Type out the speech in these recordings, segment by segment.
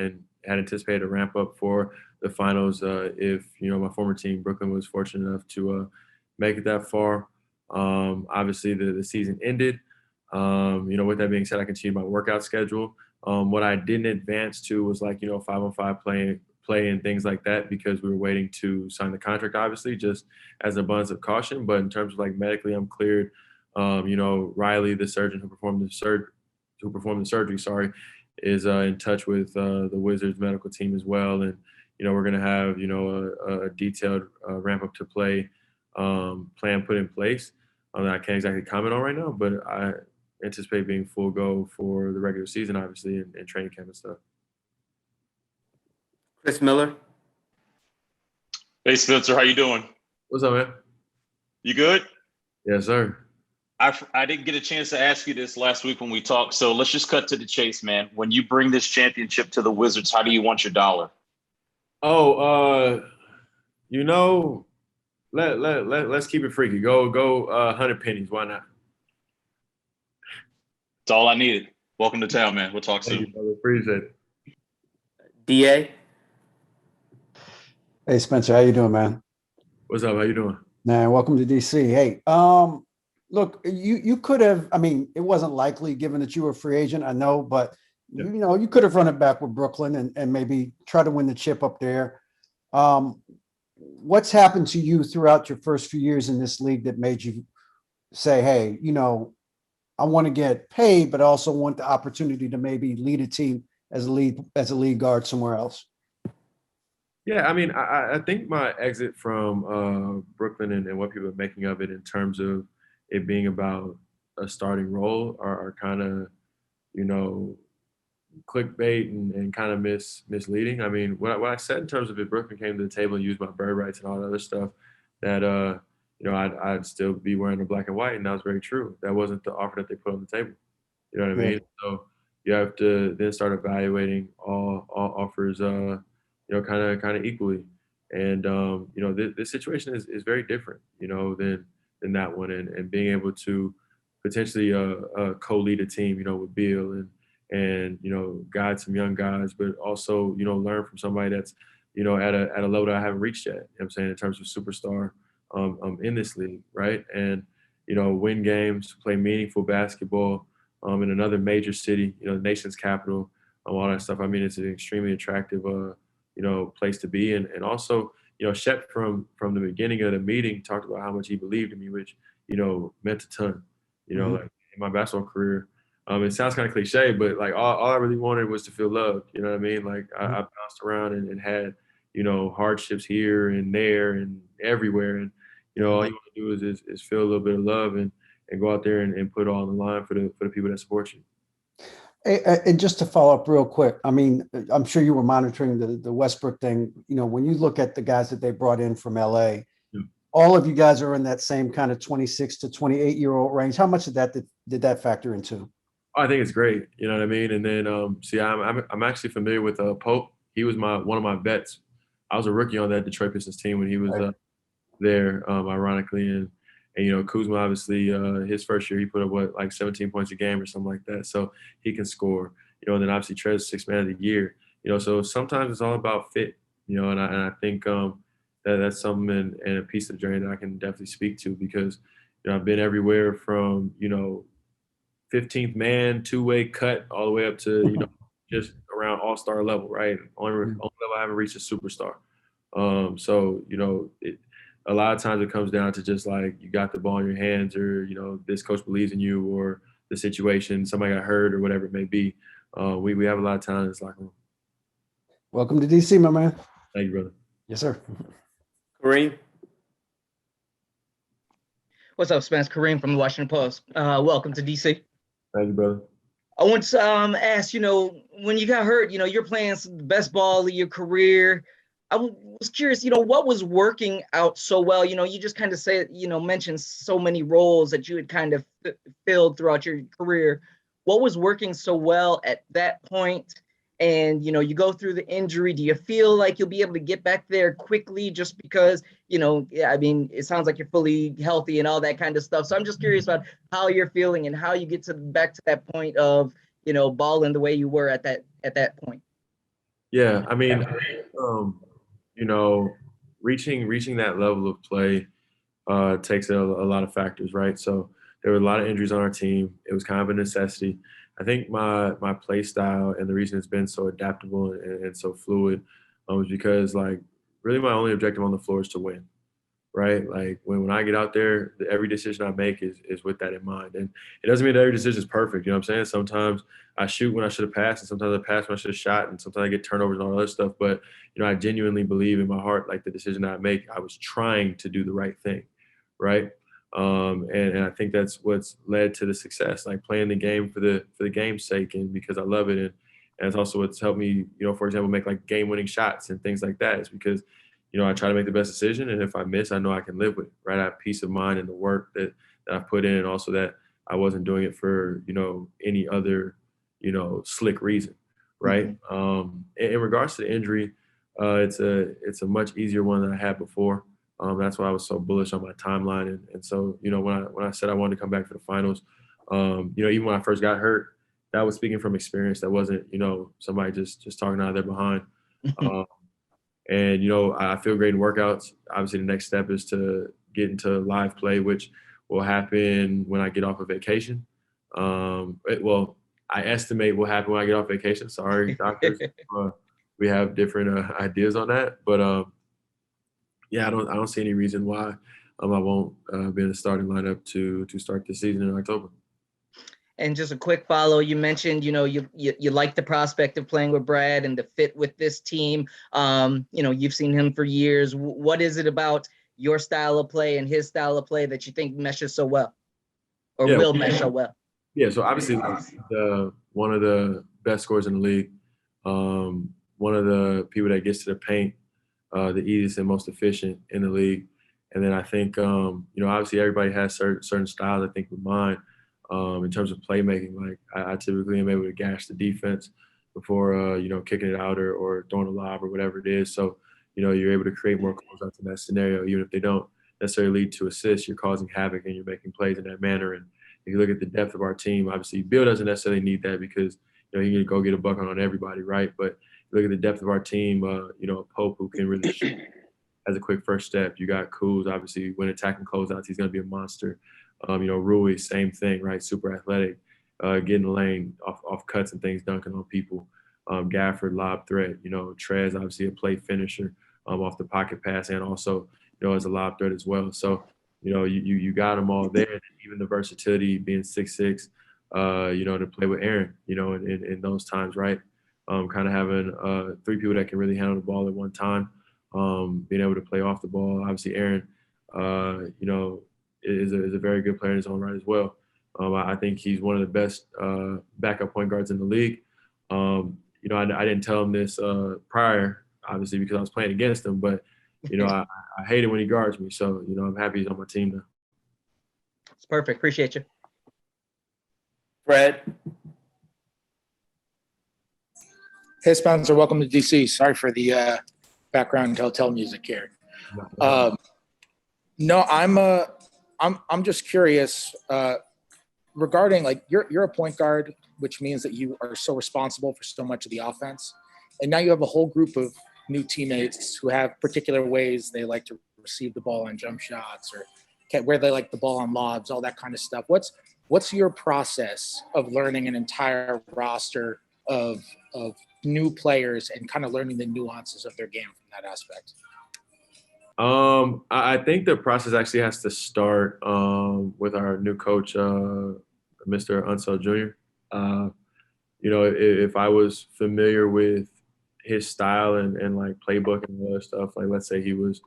and had anticipated a ramp up for the finals if, my former team, Brooklyn, was fortunate enough to make it that far. Obviously, the season ended. With that being said, I continued my workout schedule. What I didn't advance to was 5-on-5 play and things like that because we were waiting to sign the contract, obviously, just as an abundance of caution. But in terms of medically, I'm cleared. Riley, the surgeon who performed the surgery, is in touch with the Wizards medical team as well. And, we're going to have, a detailed ramp up to play plan put in place that I can't exactly comment on right now, but I anticipate being full go for the regular season, obviously, and training camp and stuff. Chris Miller. Hey, Spencer, how you doing? What's up, man? You good? Yes, sir. I didn't get a chance to ask you this last week when we talked, so let's just cut to the chase, man. When you bring this championship to the Wizards, how do you want your dollar? Oh, let's keep it freaky. Go 100 pennies. Why not? That's all I needed. Welcome to town, man. We'll talk soon. Thank you, brother. Appreciate it. DA. Hey, Spencer, how you doing, man? What's up? How you doing? Man, welcome to DC. Hey, look, you could have, it wasn't likely given that you were a free agent, I know, but yeah. You could have run it back with Brooklyn and maybe try to win the chip up there. What's happened to you throughout your first few years in this league that made you say, hey, I want to get paid, but I also want the opportunity to maybe lead a team as a lead guard somewhere else? Yeah, I think my exit from Brooklyn and what people are making of it in terms of it being about a starting role are kind of, clickbait and kind of misleading. What I said in terms of if Brooklyn came to the table and used my bird rights and all that other stuff, that I'd still be wearing the black and white, and that was very true. That wasn't the offer that they put on the table. You know what I mean? So you have to then start evaluating all offers, kind of equally. And this situation is very different, than that one, and being able to potentially co-lead a team, with Beal and guide some young guys, but also learn from somebody that's at a level that I haven't reached yet. You know what I'm saying, in terms of superstar in this league, right? And win games, play meaningful basketball in another major city, the nation's capital, all that stuff. It's an extremely attractive place to be, and also Shep from the beginning of the meeting talked about how much he believed in me, which meant a ton. Like in my basketball career. It sounds kind of cliche, but all I really wanted was to feel loved. You know what I mean? I bounced around and had, hardships here and there and everywhere. And, all you want to do is feel a little bit of love and go out there and put it all on the line for the people that support you. Hey, and just to follow up real quick, I'm sure you were monitoring the Westbrook thing. When you look at the guys that they brought in from LA, all of you guys are in that same kind of 26 to 28-year-old range. How much of that did that factor into? I think it's great. You know what I mean? And then, I'm actually familiar with Pope. He was one of my vets. I was a rookie on that Detroit Pistons team when he was there, ironically. And Kuzma, obviously, his first year, he put up, 17 points a game or something like that. So he can score. And then obviously Trez, sixth man of the year. So sometimes it's all about fit, and I think that's something and a piece of the journey that I can definitely speak to because, I've been everywhere from, 15th man, two-way cut, all the way up to, just around all-star level, right? Only level I haven't reached a superstar. So, a lot of times it comes down to just you got the ball in your hands or, this coach believes in you or the situation, somebody got hurt or whatever it may be. We have a lot of talent in this locker room. Welcome to DC, my man. Thank you, brother. Yes, sir. Kareem. What's up, Spence? Kareem from the Washington Post. Welcome to DC. Thank you, brother. I want to ask, when you got hurt, you're playing the best ball of your career. I was curious, what was working out so well? You just kind of mentioned so many roles that you had kind of filled throughout your career. What was working so well at that point? And, you go through the injury. Do you feel like you'll be able to get back there quickly just because, it sounds like you're fully healthy and all that kind of stuff. So I'm just curious about how you're feeling and how you get back to that point of, balling the way you were at that point. Yeah, I mean, you know, reaching that level of play takes a lot of factors, right? So there were a lot of injuries on our team. It was kind of a necessity. I think my play style and the reason it's been so adaptable and so fluid is because like really my only objective on the floor is to win, right? Like when I get out there, every decision I make is with that in mind. And it doesn't mean that every decision is perfect. You know what I'm saying? Sometimes I shoot when I should have passed, and sometimes I pass when I should have shot, and sometimes I get turnovers and all that other stuff. But I genuinely believe in my heart, like the decision I make, I was trying to do the right thing, right? And I think that's what's led to the success, like playing the game for the game's sake and because I love it. And it's also what's helped me, for example, make like game-winning shots and things like that. It's because I try to make the best decision. And if I miss, I know I can live with it, right? I have peace of mind in the work that I've put in, and also that I wasn't doing it for, any other, slick reason, right? In regards to the injury, it's a much easier one than I had before. That's why I was so bullish on my timeline. And so, when I said I wanted to come back for the finals, even when I first got hurt, that was speaking from experience. That wasn't, somebody just talking out of their behind. And I feel great in workouts. Obviously, the next step is to get into live play, which will happen when I get off of vacation. Well, I estimate will happen when I get off vacation. Sorry, doctors. We have different ideas on that, but yeah, I don't see any reason why I won't be in the starting lineup to start the season in October. And just a quick follow, you mentioned, you like the prospect of playing with Brad and the fit with this team. You've seen him for years. What is it about your style of play and his style of play that you think meshes so well or will mesh so well? Yeah, so obviously one of the best scorers in the league, one of the people that gets to the paint the easiest and most efficient in the league. And then I think, obviously everybody has certain styles. I think with mine, in terms of playmaking, like I typically am able to gash the defense before, kicking it out or throwing a lob or whatever it is. So, you're able to create more closeouts in that scenario, even if they don't necessarily lead to assists. You're causing havoc and you're making plays in that manner. And if you look at the depth of our team, obviously Beal doesn't necessarily need that because, he can go get a bucket on everybody, right? But look at the depth of our team, Pope, who can really shoot as a quick first step. You got Kuz, obviously, when attacking closeouts, he's going to be a monster. Rui, same thing, right? Super athletic, getting the lane off cuts and things, dunking on people. Gafford, lob threat. Trez, obviously a play finisher off the pocket pass and also, as a lob threat as well. So, you got them all there. And even the versatility, being 6'6", to play with Aaron, in those times, right? Kind of having three people that can really handle the ball at one time, being able to play off the ball. Obviously, Aaron, is a very good player in his own right as well. I think he's one of the best backup point guards in the league. I didn't tell him this prior, obviously, because I was playing against him, but, I hate it when he guards me. So, I'm happy he's on my team now. It's perfect. Appreciate you. Fred. Hey, Spencer, welcome to DC. Sorry for the background hotel music here. No, I'm just curious regarding, like, you're a point guard, which means that you are so responsible for so much of the offense. And now you have a whole group of new teammates who have particular ways they like to receive the ball on jump shots or where they like the ball on lobs, all that kind of stuff. What's your process of learning an entire roster of new players and kind of learning the nuances of their game from that aspect? I think the process actually has to start with our new coach, Mr. Unseld Jr. If I was familiar with his style and like playbook and other stuff, like let's say he was,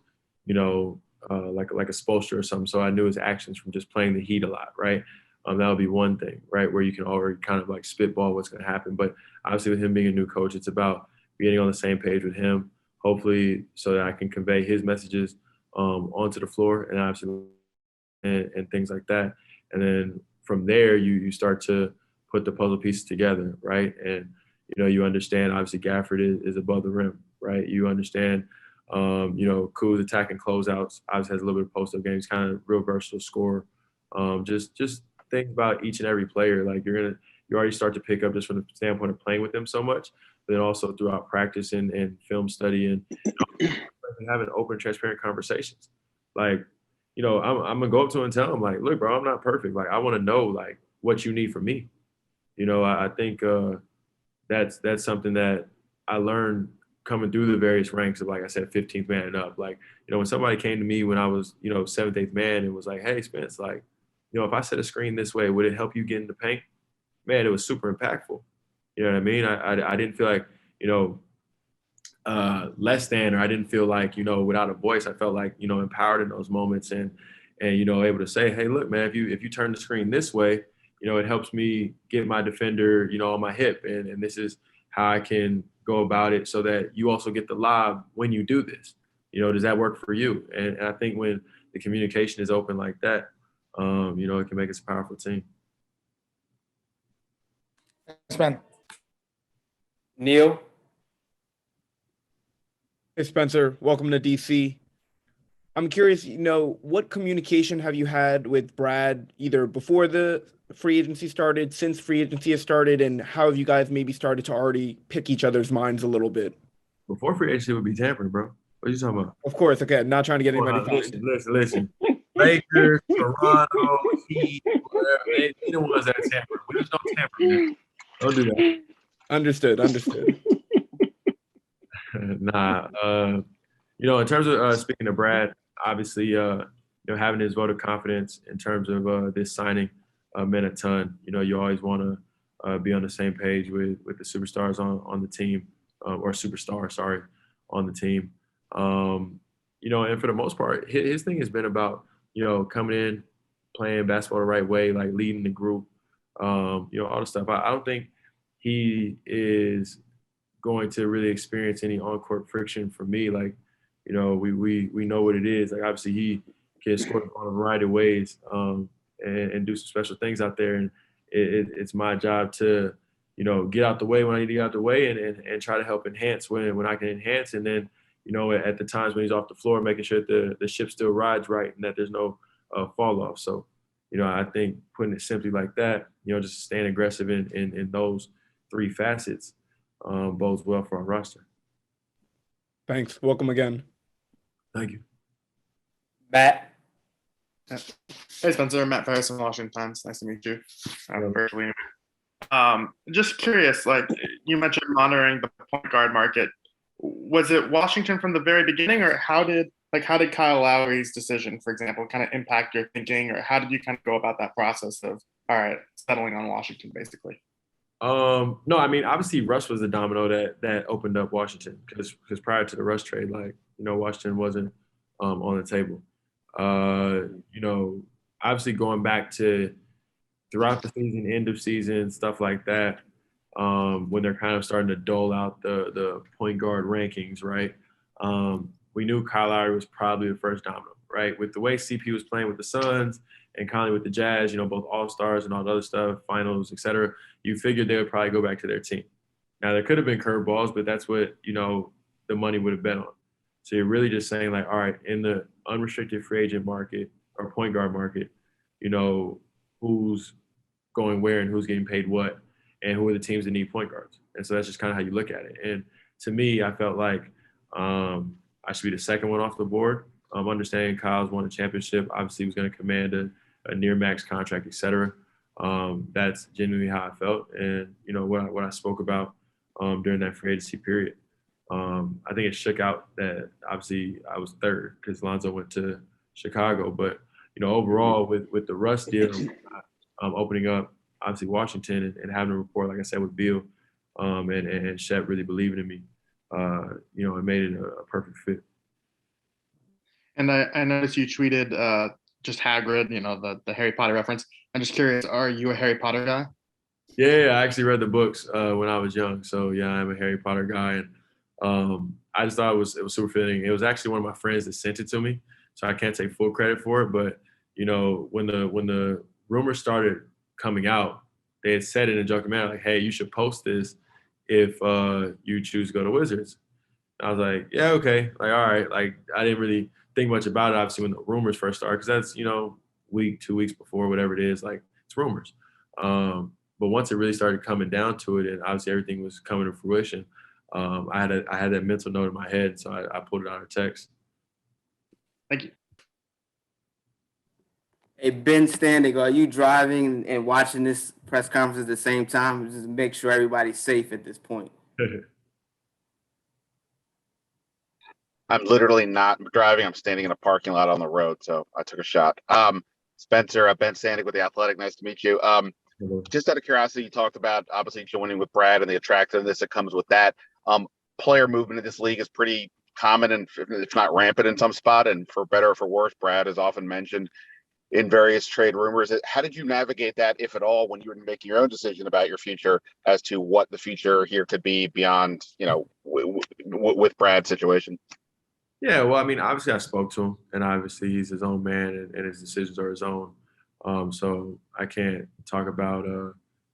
like a Spoelstra or something, so I knew his actions from just playing the Heat a lot, right? That would be one thing, right, where you can already kind of like spitball what's going to happen. But obviously with him being a new coach, it's about getting on the same page with him, hopefully so that I can convey his messages onto the floor and obviously and things like that. And then from there, you start to put the puzzle pieces together, right? And, you understand, obviously, Gafford is above the rim, right? You understand, Kuz attacking closeouts, obviously has a little bit of post-up game. He's kind of real versatile scorer. Just think about each and every player. Like you already start to pick up just from the standpoint of playing with them so much. but then also throughout practice and film study and having open, transparent conversations. Like, I'm gonna go up to him and tell him like, look, bro, I'm not perfect. Like, I want to know like what you need from me. I think that's something that I learned coming through the various ranks of, like I said, 15th man and up. Like, when somebody came to me when I was, 7th, 8th man and was like, hey, Spence, like, if I set a screen this way, would it help you get in the paint? Man, it was super impactful. You know what I mean? I didn't feel like, less than, or I didn't feel like, without a voice. I felt like, empowered in those moments and able to say, hey, look, man, if you turn the screen this way, it helps me get my defender, on my hip. And this is how I can go about it so that you also get the lob when you do this. Does that work for you? And I think when the communication is open like that, it can make us a powerful team. Thanks, man. Neil. Hey, Spencer, welcome to DC. I'm curious, what communication have you had with Brad either before the free agency started, since free agency has started, and how have you guys maybe started to already pick each other's minds a little bit? Before free agency would be tampering, bro. What are you talking about? Of course, okay, not trying to get anybody fined. Listen. Lakers, Toronto, Heat, whatever. They the ones that are tampering. We just don't tamper, man. Don't do that. Understood. Nah. In terms of speaking to Brad, obviously, having his vote of confidence in terms of this signing meant a ton. You always want to be on the same page with the superstars on the team, or superstar, sorry, on the team. And for the most part, his thing has been about, coming in, playing basketball the right way, like leading the group, all the stuff. I don't think he is going to really experience any on-court friction for me. Like, we know what it is. Like, obviously he can score on a variety of ways and do some special things out there. And it's my job to, get out the way when I need to get out the way and try to help enhance when I can enhance. And then, at the times when he's off the floor, making sure that the ship still rides right and that there's no fall off. So, I think putting it simply like that, just staying aggressive in those three facets bodes well for our roster. Thanks. Welcome again. Thank you. Matt. Hey, Spencer. Matt Ferris from Washington Times. Nice to meet you. Virtually. Just curious, like you mentioned monitoring the point guard market. Was it Washington from the very beginning, or how did Kyle Lowry's decision, for example, kind of impact your thinking, or how did you kind of go about that process of, all right, settling on Washington, basically? No, I mean, obviously Russ was the domino that opened up Washington because prior to the Russ trade, like, Washington wasn't on the table. Obviously going back to throughout the season, end of season, stuff like that, when they're kind of starting to dole out the point guard rankings, right? We knew Kyle Lowry was probably the first domino, right? With the way CP was playing with the Suns and Conley with the Jazz, both All-Stars and all the other stuff, finals, et cetera, you figured they would probably go back to their team. Now, there could have been curveballs, but that's what, the money would have been on. So you're really just saying, like, all right, in the unrestricted free agent market or point guard market, who's going where and who's getting paid what and who are the teams that need point guards. And so that's just kind of how you look at it. And to me, I felt like I should be the second one off the board. Understanding Kyle's won a championship, obviously he was going to command a near max contract, et cetera. That's genuinely how I felt. And, what I spoke about during that free agency period. I think it shook out that obviously I was third because Lonzo went to Chicago. But, overall with the Russ deal, opening up obviously Washington and having a rapport, like I said, with Beal and Shep really believing in me, it made it a perfect fit. And I noticed you tweeted just Hagrid, the Harry Potter reference. I'm just curious, are you a Harry Potter guy? Yeah, I actually read the books when I was young. So, yeah, I'm a Harry Potter guy. And I just thought it was super fitting. It was actually one of my friends that sent it to me. So I can't take full credit for it. But, when the rumors started coming out, they had said in a joking manner, like, hey, you should post this if you choose to go to Wizards. I was like, yeah, okay. Like, all right. Like, I didn't really think much about it, obviously, when the rumors first started, because that's, week, 2 weeks before, whatever it is, like, it's rumors. but once it really started coming down to it, and obviously everything was coming to fruition, I had that mental note in my head, so I pulled it out of text. Thank you. Hey, Ben Standing, are you driving and watching this press conference at the same time? Just make sure everybody's safe at this point. I'm literally not driving. I'm standing in a parking lot on the road, so I took a shot. Spencer, Ben Standing with The Athletic. Nice to meet you. Just out of curiosity, you talked about obviously joining with Brad and the attractiveness that comes with that. Player movement in this league is pretty common and if not rampant in some spot, and for better or for worse, Brad is often mentioned in various trade rumors. How did you navigate that, if at all, when you were making your own decision about your future as to what the future here could be beyond, with Brad's situation? Yeah, well, I mean, obviously I spoke to him, and obviously he's his own man, and his decisions are his own. So I can't talk about,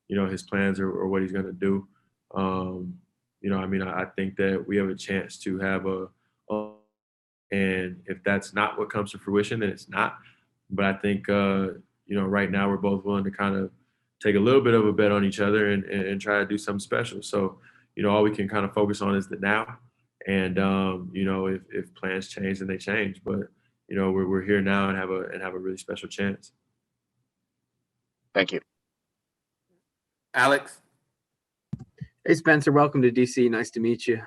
his plans or what he's going to do. I mean, I think that we have a chance to have and if that's not what comes to fruition, then it's not. But I think, right now we're both willing to kind of take a little bit of a bet on each other and try to do something special. So, all we can kind of focus on is the now. And, if plans change, then they change. But, we're here now and have a really special chance. Thank you. Alex? Hey, Spencer, welcome to DC. Nice to meet you.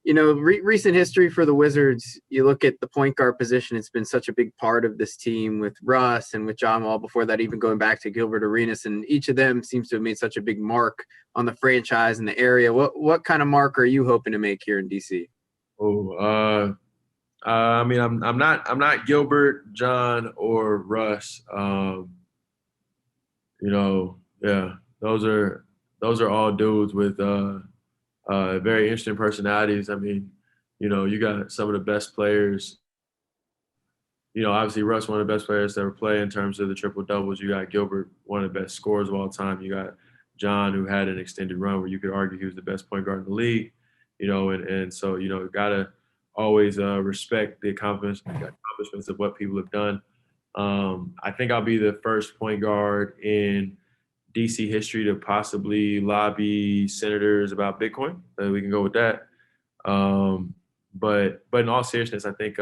Recent history for the Wizards, you look at the point guard position, it's been such a big part of this team with Russ and with John Wall, before that, even going back to Gilbert Arenas, and each of them seems to have made such a big mark on the franchise and the area. What kind of mark are you hoping to make here in DC? I mean, I'm not Gilbert, John, or Russ. Yeah, those are all dudes with very interesting personalities. I mean, you got some of the best players. Obviously Russ, one of the best players to ever play in terms of the triple doubles. You got Gilbert, one of the best scorers of all time. You got John, who had an extended run where you could argue he was the best point guard in the league. And so you gotta always respect the accomplishments of what people have done. I think I'll be the first point guard in DC history to possibly lobby senators about Bitcoin. We can go with that. But in all seriousness, I think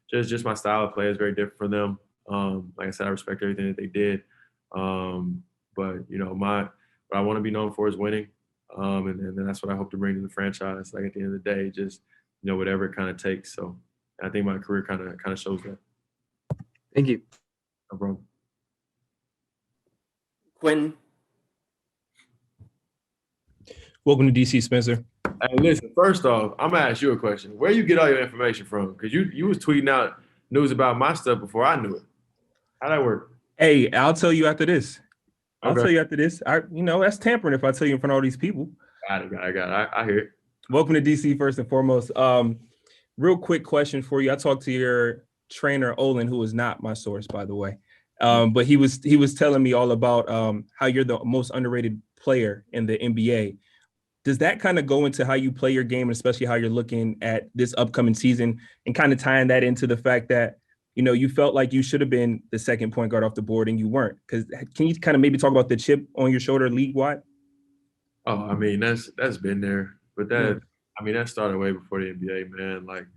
just my style of play is very different from them. Like I said, I respect everything that they did. But what I want to be known for is winning. And that's what I hope to bring to the franchise. Like at the end of the day, just whatever it kind of takes. So I think my career kind of shows that. Thank you. No problem. Quentin? Welcome to DC, Spencer. Hey, listen, first off, I'm going to ask you a question. Where you get all your information from? Because you was tweeting out news about my stuff before I knew it. How'd that work? Hey, I'll tell you after this. I'll Okay. tell you after this. That's tampering if I tell you in front of all these people. Got it. I hear it. Welcome to DC, first and foremost. Real quick question for you. I talked to your trainer, Olin, who is not my source, by the way. But he was telling me all about how you're the most underrated player in the NBA. Does that kind of go into how you play your game, and especially how you're looking at this upcoming season, and kind of tying that into the fact that, you felt like you should have been the second point guard off the board and you weren't? Because can you kind of maybe talk about the chip on your shoulder league-wide? Oh, I mean, that's been there. But that started way before the NBA, man. Like,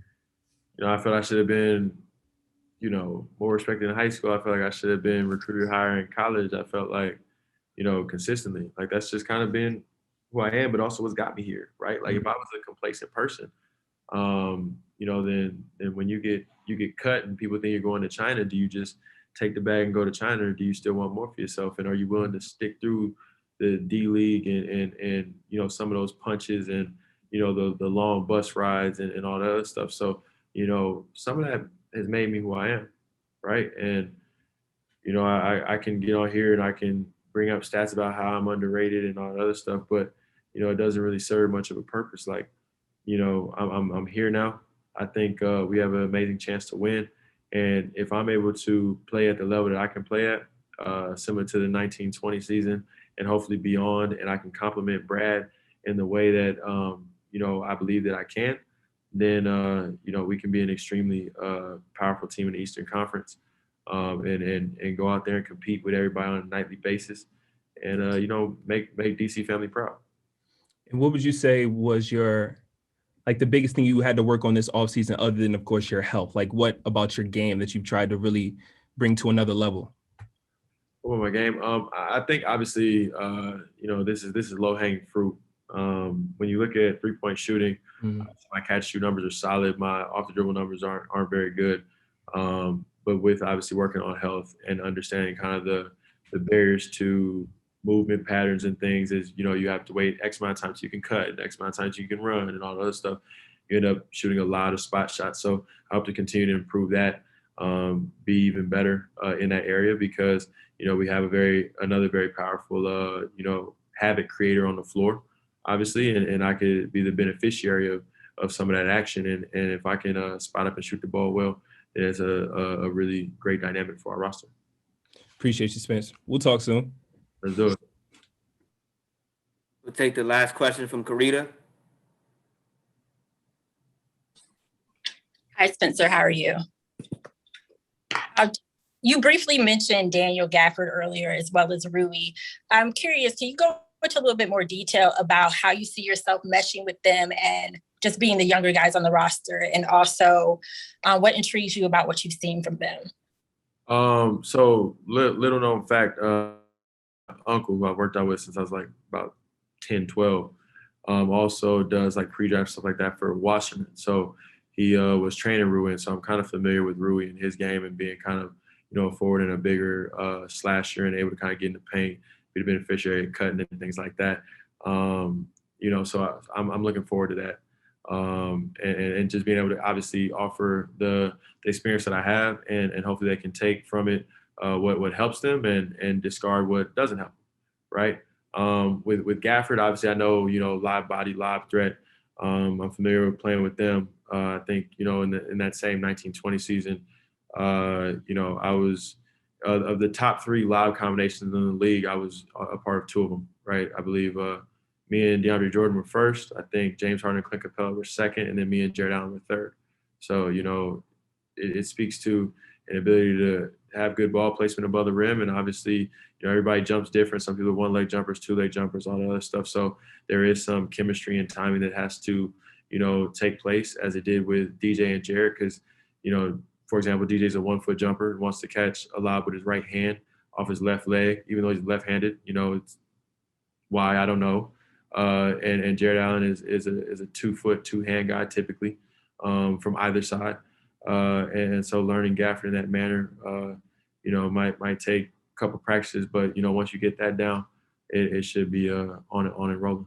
I felt I should have been, more respected in high school. I felt like I should have been recruited higher in college. I felt like, consistently. Like, that's just kind of been who I am, but also what's got me here, right? Like, if I was a complacent person, then when you get cut and people think you're going to China, do you just take the bag and go to China, or do you still want more for yourself? And are you willing to stick through the D League and some of those punches and the long bus rides and all that other stuff? So some of that has made me who I am, right? And I can get on here and I can bring up stats about how I'm underrated and all that other stuff, but it doesn't really serve much of a purpose. Like, I'm here now. I think we have an amazing chance to win, and if I'm able to play at the level that I can play at, similar to the 1920 season, and hopefully beyond, and I can complement Brad in the way that I believe that I can, then we can be an extremely powerful team in the Eastern Conference, and go out there and compete with everybody on a nightly basis. you know, make DC family proud. And what would you say was your, like, the biggest thing you had to work on this offseason, other than, of course, your health? Like, what about your game that you've tried to really bring to another level? Oh, my game. I think obviously, you know, this is low hanging fruit. When you look at 3-point shooting, my catch shoot numbers are solid. My off the dribble numbers aren't very good. But with obviously working on health and understanding kind of the barriers to movement patterns and things is, you know, you have to wait X amount of times you can cut, and X amount of times you can run, and all the other stuff. You end up shooting a lot of spot shots. So I hope to continue to improve that, be even better in that area, because, you know, we have another very powerful, you know, havoc creator on the floor, obviously, and I could be the beneficiary of some of that action. And if I can spot up and shoot the ball well, it's a really great dynamic for our roster. Appreciate you, Spence. We'll talk soon. Let's do it. We'll take the last question from Karita. Hi, Spencer. How are you? You briefly mentioned Daniel Gafford earlier, as well as Rui. I'm curious, can you go into a little bit more detail about how you see yourself meshing with them and just being the younger guys on the roster, and also what intrigues you about what you've seen from them? So little known fact, uncle who I worked out with since I was like about 10, 12, also does like pre-draft stuff like that for Washington. So he was training Rui, and so I'm kind of familiar with Rui and his game, and being kind of, you know, forward and a bigger slasher and able to kind of get in the paint, be the beneficiary, cutting and things like that. You know, so I'm looking forward to that. And just being able to obviously offer the experience that I have, and hopefully they can take from it what helps them, and discard what doesn't help, right? With Gafford, obviously I know, you know, live body, live threat. I'm familiar with playing with them. I think, you know, in that same 1920 season, you know, I was of the top 3 live combinations in the league. I was a part of 2 of them, right? I believe me and DeAndre Jordan were first. I think James Harden and Clint Capella were second, and then me and Jared Allen were third. So, you know, it speaks to an ability to have good ball placement above the rim. And obviously, you know, everybody jumps different. Some people 1-leg jumpers, 2-leg jumpers, all that other stuff. So there is some chemistry and timing that has to, you know, take place, as it did with DJ and Jared. Because, you know, for example, DJ's a 1-foot jumper, wants to catch a lob with his right hand off his left leg, even though he's left-handed. You know, it's why, I don't know. And Jared Allen is a 2-foot, 2-hand guy typically, from either side. And so learning Gafford in that manner, you know, might take a couple practices, but, you know, once you get that down, it should be on and rolling.